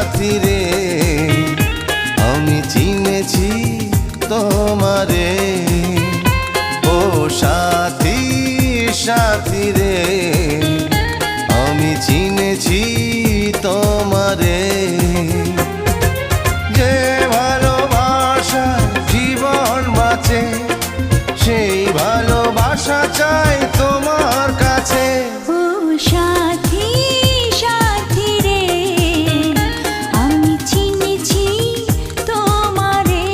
সাথী রে আমি চিনেছি তোমারে। ও সাথী সাথী রে আমি চিনেছি তোমারে। যে ভালোবাসা জীবন বাঁচে সেই ভালোবাসা চাই তোমার কাছে। ও সাথী সাথী রে আমি চিনেছি তোমারে।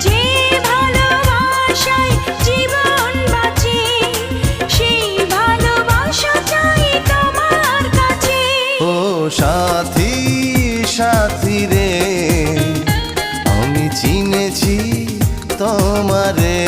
যে ভালোবাসায় জীবন বাঁচে সেই ভালোবাসা চাই তোমার কাছে। ও সাথী সাথী রে আমি চিনেছি তোমারে।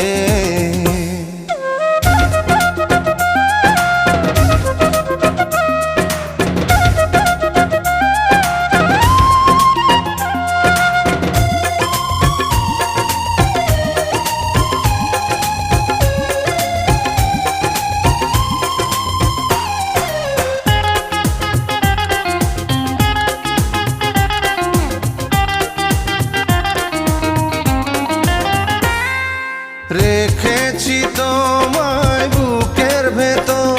রেখেছি তোমায় বুকের ভেতর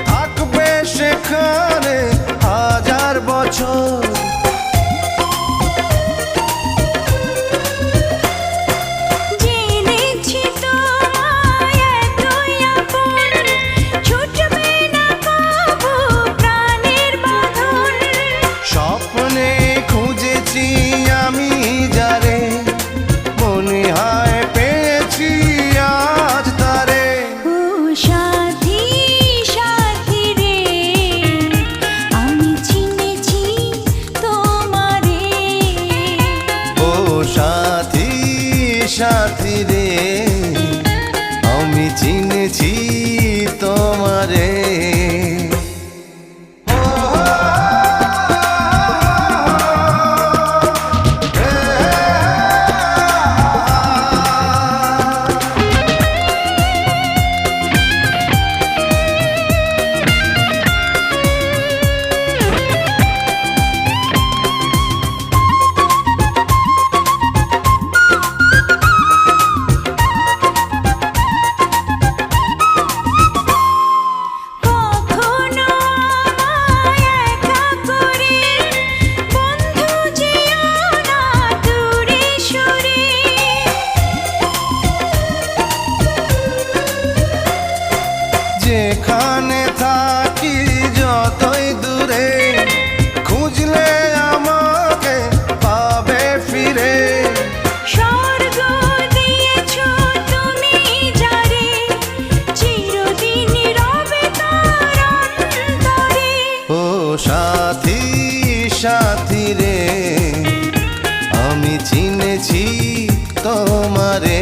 থাকবে সেখানে হাজার বছর। জেনেছি তোমায় এতই আপন ছুটবে না কবু প্রাণের বাঁধন। স্বপ্নে খুঁজেছি আমি যারে মনে হয় পেয়েছি আজ তারে। ও সাথী সাথী রে আমি চিনেছি তোমারে। ও সাথী সাথী রে আমি চিনেছি তোমারে। কখনো আমায় একা করে বন্ধু যেও না দূরে সরে। যেখানে থাকি যতই দূরে খুঁজলে আমাকে পাবে ফিরে। স্বর্গ দিয়েছো তুমি যারে চিরদিন রবে তার অন্তরে। ও সাথী সাথী রে আমি চিনেছি তোমারে।